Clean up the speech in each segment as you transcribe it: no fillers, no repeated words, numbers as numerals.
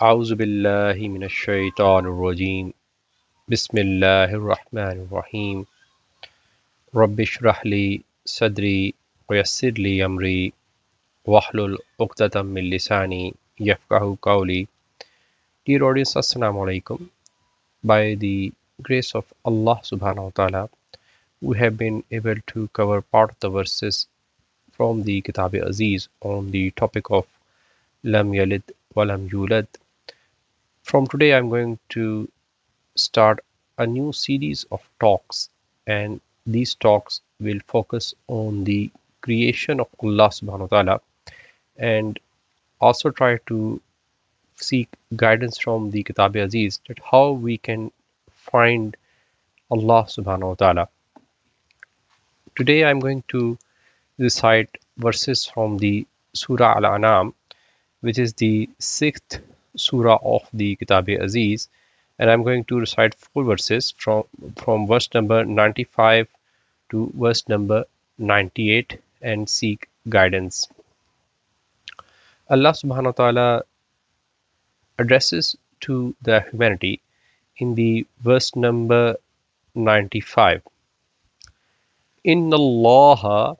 أعوذ بالله من الشيطان الرجيم بسم الله الرحمن الرحيم رب اشرح لي صدري ويسر لي أمري واحلل عقدة من لساني يفقهوا قولي. Dear audience, Assalamu alaikum. By the grace of Allah subhanahu wa ta'ala, we have been able to cover part of the verses from the Kitab-e-Aziz on the topic of Lam Yalid Walam Yulad. From today I'm going to start a new series of talks, and these talks will focus on the creation of Allah subhanahu wa ta'ala and also try to seek guidance from the Kitab Aziz that how we can find Allah subhanahu wa ta'ala. Today I'm going to recite verses from the Surah Al-An'am, which is the sixth surah of the Kitab Aziz, and I'm going to recite four verses from verse number 95 to verse number 98 and seek guidance. Allah subhanahu wa ta'ala addresses to the humanity in the verse number 95. Inna Allaha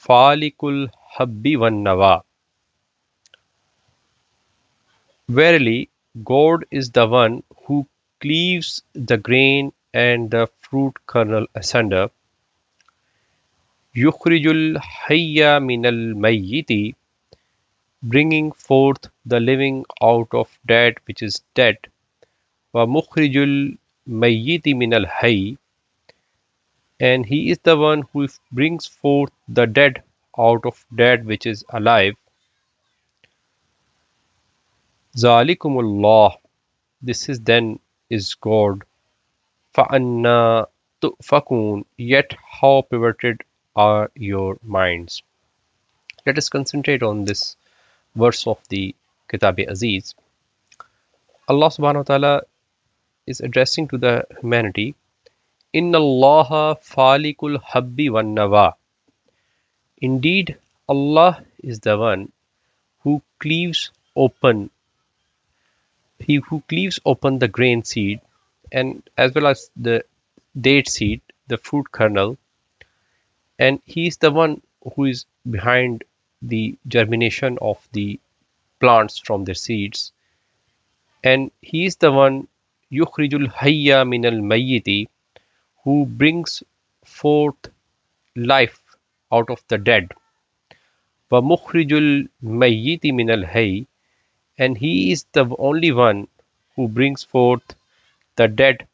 falikul habbi wan nawa. Verily, God is the one who cleaves the grain and the fruit kernel asunder. Yukhrijul hayya minal mayyiti, bringing forth the living out of that which is dead. Wa mukhrijul mayyiti minal hayy, and he is the one who brings forth the dead out of that which is alive. Zalikumullah, this is then is God. فَأَنَّا تُؤْفَكُونَ, yet how perverted are your minds. Let us concentrate on this verse of the Kitab-e-Aziz. Allah subhanahu wa ta'ala is addressing to the humanity, Inna Allaha falikul habbi wan nawa. Indeed, Allah is the one who cleaves open the grain seed and as well as the date seed, the fruit kernel, and he is the one who is behind the germination of the plants from their seeds, and he is the one yukhrijul hayya minal mayyiti, who brings forth life out of the dead. Wa mukhrijul mayyiti minal hayy, and he is the only one who brings forth the dead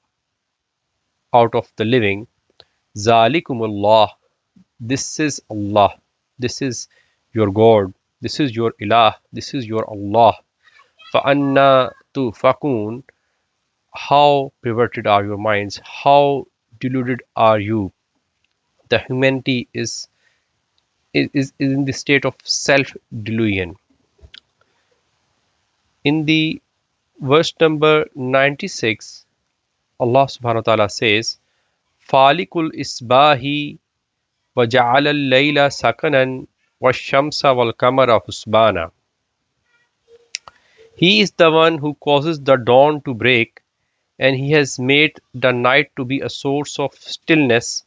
out of the living. Zalikumullah, this is Allah, this is your God, this is your Ilah, this is your Allah. فَأَنَّا تُؤْفَكُونَ, how perverted are your minds, how deluded are you. The humanity is in the state of self-delusion. In the verse number 96, Allah subhanahu wa ta'ala says, Falikul isbahi wa ja'ala al-layla sakanan wa shamsa wal kamara husbana. He is the one who causes the dawn to break, and he has made the night to be a source of stillness,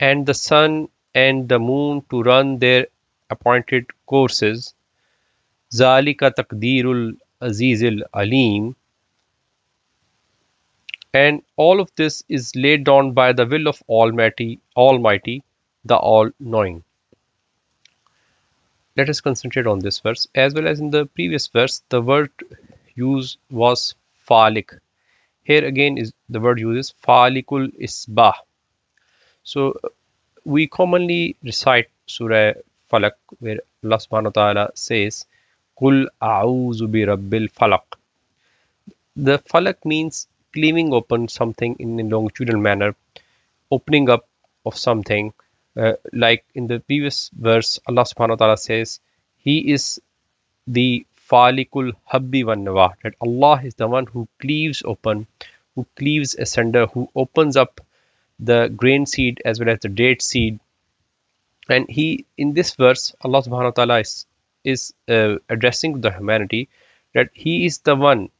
and the sun and the moon to run their appointed courses. Zalika taqdeerul azizil alim. And all of this is laid down by the will of Almighty, the All-Knowing. Let us concentrate on this verse. As well as in the previous verse, the word used was falik. Here again is the word uses falikul isbah. So we commonly recite Surah Falak, where Allah subhanahu wa ta'ala says, Qul a'udhu bi rabbil falaq. The falak means cleaving open something in a longitudinal manner, opening up of something. Like in the previous verse, Allah subhanahu wa ta'ala says, He is the falikul habbi wan nawa, that Allah is the one who cleaves open, who cleaves asunder, who opens up the grain seed as well as the date seed. And he, in this verse, Allah subhanahu wa ta'ala is addressing the humanity that He is the one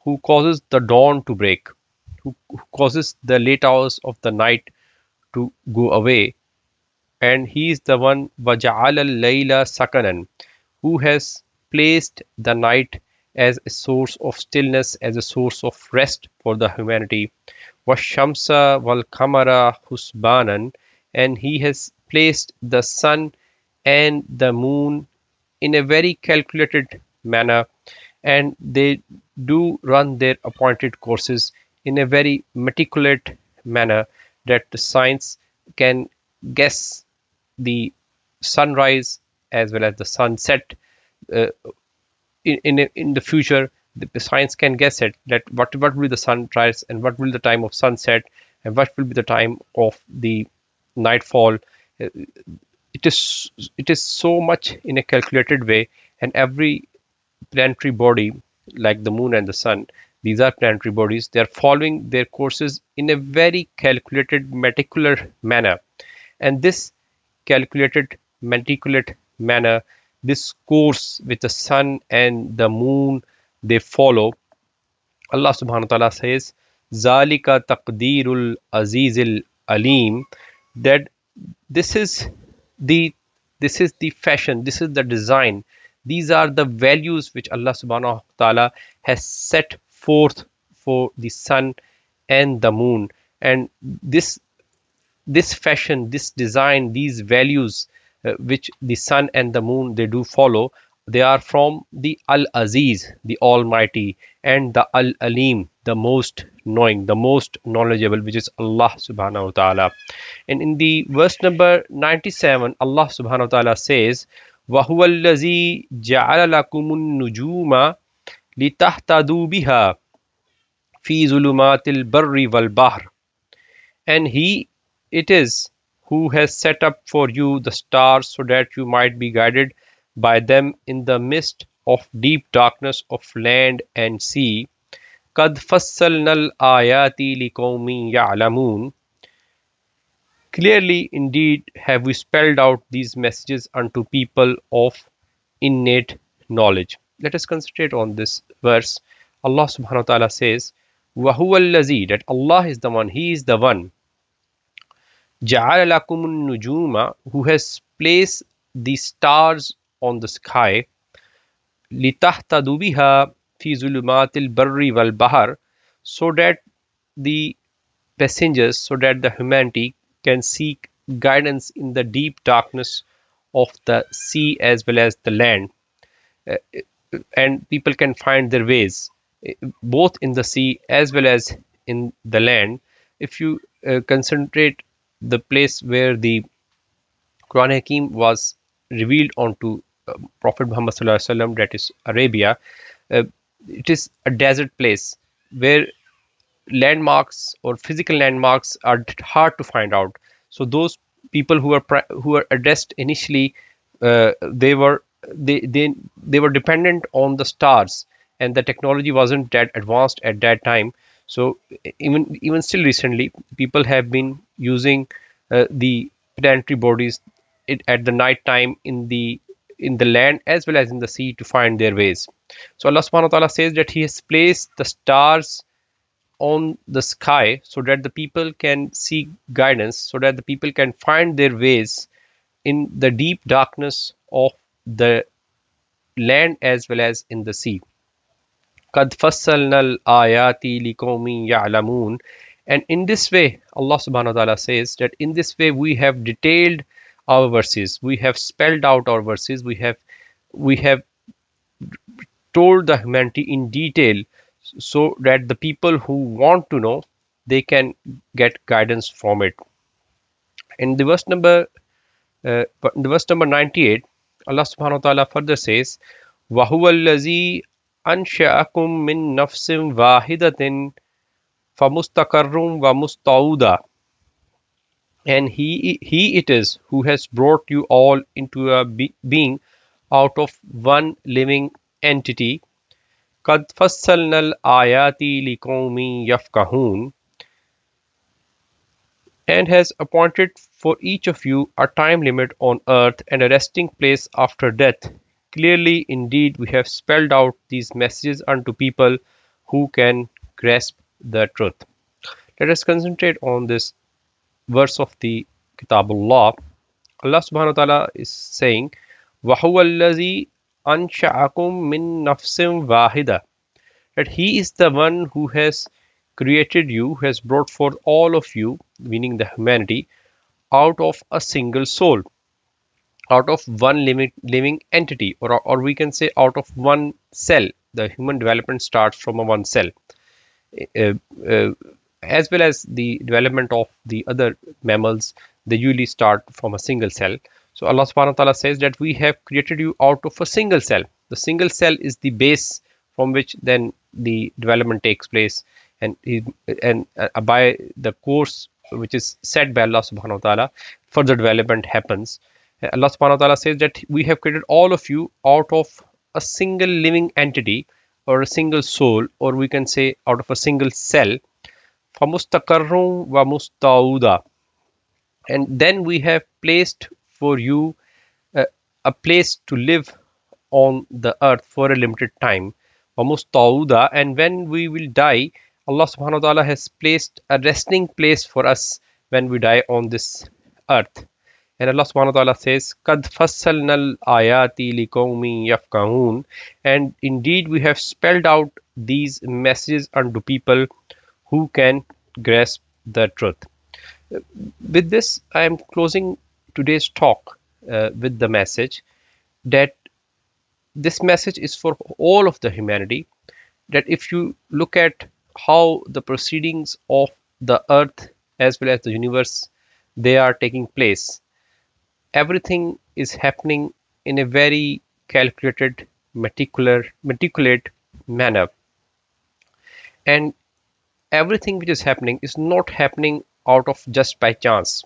who causes the dawn to break, who causes the late hours of the night to go away, and He is the one وَجَعَلَ الْلَيْلَ سَكَنًا, who has placed the night as a source of stillness, as a source of rest for the humanity. وَالشَّمْسَ وَالْقَمَرَ حُسْبَانًا, and He has placed the sun and the moon in a very calculated manner, and they do run their appointed courses in a very meticulous manner, that the science can guess the sunrise as well as the sunset uh, in the future. The science can guess it, that what will be the sunrise and what will be the time of sunset and what will be the time of the nightfall. Uh, it is so much in a calculated way, and every planetary body, like the moon and the sun, these are planetary bodies. They are following their courses in a very calculated, meticulous manner. And this calculated, meticulous manner, this course with the sun and the moon they follow, Allah subhanahu wa ta'ala says, Zalika taqdeerul azizil alim, that this is the this is the fashion, this is the design, these are the values which Allah subhanahu wa ta'ala has set forth for the sun and the moon. And this fashion, this design, these values which the sun and the moon they do follow, they are from the Al Aziz, the Almighty, and the Al Alim, the most knowing, the most knowledgeable, which is Allah subhanahu wa ta'ala. And in the verse number 97, Allah subhanahu wa ta'ala says, وَهُوَ الَّذِي جَعَلَ لَكُمُ النُّجُومَ لِتَهْتَدُوا بِهَا فِي ظُلُمَاتِ الْبَرِّ وَالْبَحْرِ, and He it is who has set up for you the stars so that you might be guided by them in the midst of deep darkness of land and sea. قَدْ فَصَّلْنَا الْآيَاتِ لِقَوْمٍ يَعْلَمُونَ, clearly indeed have we spelled out these messages unto people of innate knowledge. Let us concentrate on this verse. Allah subhanahu wa ta'ala says, وَهُوَ الَّذِي, that Allah is the one, He is the one, جَعَلَ لَكُمُ النُّجُومَ, who has placed the stars on the sky, لِتَهْتَدُوا بِهَا فِي ظُلُمَاتِ الْبَرِّ وَالْبَحْرِ, so that the passengers, so that the humanity can seek guidance in the deep darkness of the sea as well as the land. Uh, and people can find their ways both in the sea as well as in the land. If you concentrate the place where the Quran Hakim was revealed onto Prophet Muhammad Sallallahu Alaihi Wasallam, that is Arabia, uh, it is a desert place where landmarks or physical landmarks are hard to find out. So those people who were addressed initially, they were they were dependent on the stars, and the technology wasn't that advanced at that time. So even still recently, people have been using the planetary bodies at the night time in the land as well as in the sea to find their ways. So Allah subhanahu wa ta'ala says that He has placed the stars on the sky so that the people can seek guidance, so that the people can find their ways in the deep darkness of the land as well as in the sea. قَدْ فَصَّلْنَا الْآيَاتِ لِقَوْمٍ يَعْلَمُونَ, and in this way Allah subhanahu wa ta'ala says that in this way we have detailed our verses, we have spelled out our verses, we have told the humanity in detail, so that the people who want to know, they can get guidance from it. In the verse number 98, Allah subhanahu wa ta'ala further says, وَهُوَ الَّذِي أَنْشَأَكُم مِّن نَفْسٍ وَاحِدَةٍ فَمُسْتَقَرٌّ وَمُسْتَوْدَى, and he it is who has brought you all into a being out of one living entity. قَدْ فَصَّلْنَا الْآيَاتِ لِقَوْمٍ يَفْقَهُونَ, and has appointed for each of you a time limit on earth and a resting place after death, Clearly, indeed, we have spelled out these messages unto people who can grasp the truth. Let us concentrate on this verse of the Kitabullah. Allah subhanahu wa ta'ala is saying, وَهُوَ الَّذِي أَنْشَأَكُم مِّن نَفْسٍ وَاحِدَةٍ, that He is the one who has created you, who has brought forth all of you, meaning the humanity, out of a single soul, out of one living entity, or we can say out of one cell. The human development starts from a one cell, uh, uh, as well as the development of the other mammals. They usually start from a single cell. So Allah subhanahu wa ta'ala says that we have created you out of a single cell. The single cell is the base from which then the development takes place, and by the course which is set by Allah subhanahu wa ta'ala, further development happens. Allah subhanahu wa ta'ala says that we have created all of you out of a single living entity, or a single soul, or we can say out of a single cell. فَمُسْتَقَرٌّ وَمُسْتَوْدَى, and then we have placed for you uh, a place to live on the earth for a limited time. وَمُسْتَوْدَى, and when we will die, Allah subhanahu wa ta'ala has placed a resting place for us when we die on this earth. And Allah subhanahu wa ta'ala says, قَدْ فَصَّلْنَا الْآيَاتِ لِقَوْمٍ يَفْقَهُونَ, and indeed we have spelled out these messages unto people who can grasp the truth. With this, I am closing today's talk with the message that this message is for all of the humanity, that if you look at how the proceedings of the earth as well as the universe, they are taking place, everything is happening in a very calculated, meticulate manner, and everything which is happening is not happening out of just by chance.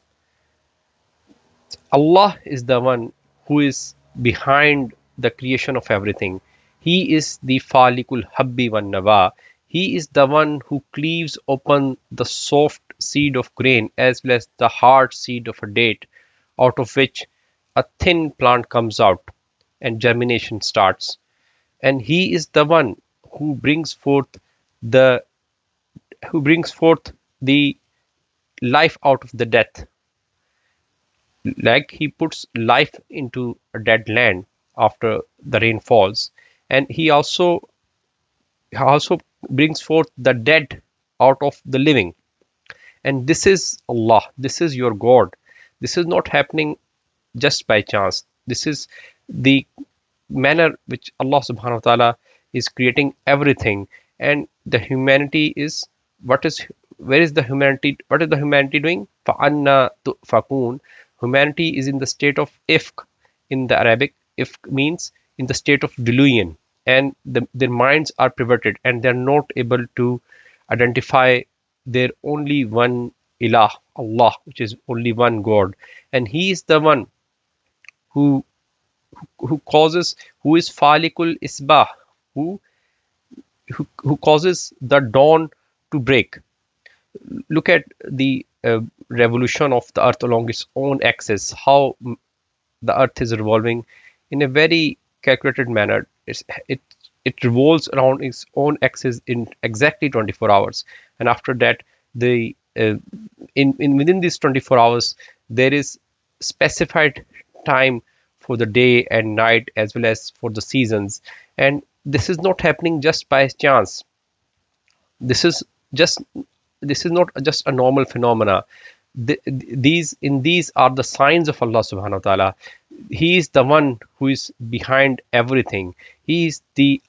Allah is the one who is behind the creation of everything. He is the Falikul Habbi wan Nawa. He is the one who cleaves open the soft seed of grain as well as the hard seed of a date, out of which a thin plant comes out and germination starts. And He is the one who brings forth the the life out of the death, like He puts life into a dead land after the rain falls, and he also brings forth the dead out of the living. And this is Allah, this is your God. This is not happening just by chance. This is the manner which Allah subhanahu wa ta'ala is creating everything. And the humanity is, what is where is the humanity, what is the humanity doing? فَأَنَّا تُؤْفَكُونَ. Humanity is in the state of ifk. In the Arabic, ifk means in the state of delusion, and their minds are perverted and they're not able to identify their only one ilah, Allah, which is only one God. And He is the one who causes, who is Falikul Isbah, who who causes the dawn to break. Look at the revolution of the earth along its own axis, how the earth is revolving in a very calculated manner. It revolves around its own axis in exactly 24 hours, and after that, the in within these 24 hours, there is specified time for the day and night as well as for the seasons. And this is not happening just by chance. This is just this is not just a normal phenomena. These are the signs of Allah subhanahu wa ta'ala. He is the one who is behind everything. He is the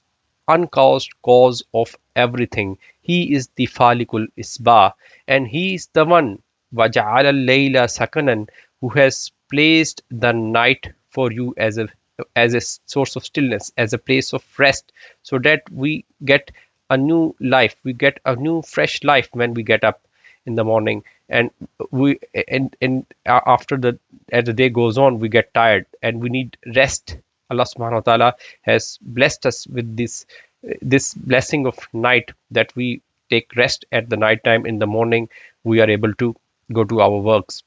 uncaused cause of everything. He is the Falikul Isbah, and He is the one وَجَعَلَ اللَّيْلَ سَكَنًا, who has placed the night for you as a source of stillness, as a place of rest, so that we get a new life, we get a new fresh life when we get up in the morning. And we and after the as the day goes on, we get tired and we need rest. Allah subhanahu wa ta'ala has blessed us with this blessing of night, that we take rest at the night time. In the morning, we are able to go to our works.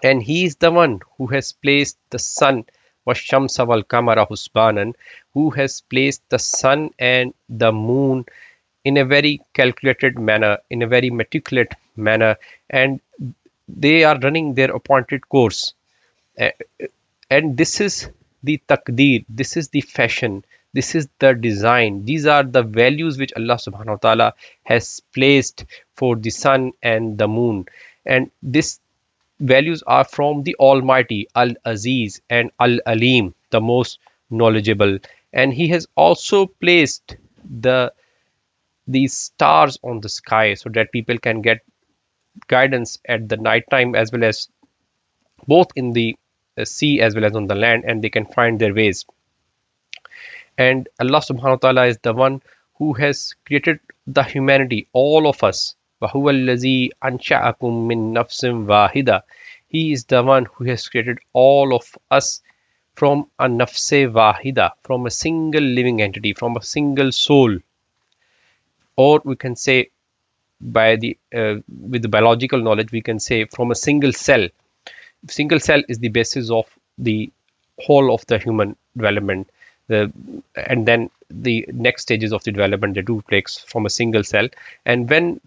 And He is the one who has placed the sun وَالشَّمْسَ وَالْقَمَرَ حُسْبَانًا, who has placed the sun and the moon in a very calculated manner, in a very meticulous manner, and they are running their appointed course. Uh, and this is the taqdeer, this is the fashion, this is the design, these are the values which Allah subhanahu wa ta'ala has placed for the sun and the moon. And these values are from the Almighty, Al Aziz and Al Alim, the most knowledgeable. And He has also placed the these stars on the sky so that people can get guidance at the night time, as well as both in the sea as well as on the land, and they can find their ways. And Allah subhanahu wa ta'ala is the one who has created the humanity, all of us. وَهُوَ الَّذِي أَنْشَأَكُم مِّن نَفْسٍ وَاحِدَةٍ. He is the one who has created all of us from a nafse wahida, from a single living entity, from a single soul. Or we can say by the with the biological knowledge, we can say from a single cell. Single cell is the basis of the whole of the human development. And then the next stages of the development, they do takes from a single cell. And when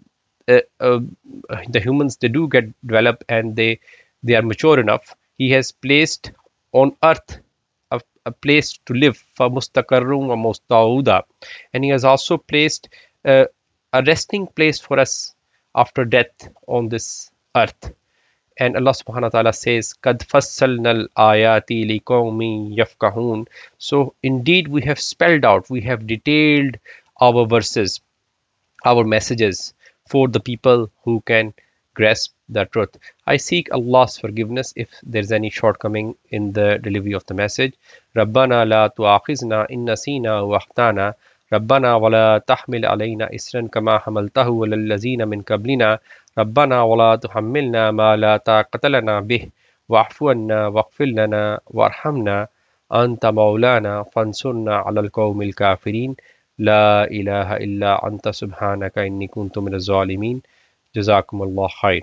uh, uh, the humans, they do get developed and they are mature enough, He has placed on earth a place to live, for mustaqarrum wa mustauda. And He has also placed a resting place for us after death on this earth. And Allah subhanahu wa ta'ala says, Qad fassalnal ayati liqawmin yafqahun. So indeed we have spelled out, we have detailed our verses, our messages for the people who can grasp the truth. I seek Allah's forgiveness if there's any shortcoming in the delivery of the message. رَبَّنَا لَا تُؤَاخِذْنَا إِن نَّسِينَا وَأَخْطَأْنَا رَبَّنَا وَلَا تَحْمِلْ عَلَيْنَا إِصْرًا كَمَا حَمَلْتَهُ عَلَى الَّذِينَ مِن قَبْلِنَا رَبَّنَا وَلَا تُحَمِّلْنَا مَا لَا طَاقَةَ لَنَا بِهِ وَاعْفُ عَنَّا وَاغْفِرْ لَنَا وَارْحَمْنَا أنت مولانا فانصرنا على القوم الكافرين لا إله إلا أنت سبحانك إني كنت من الظالمين جزاكم الله خير.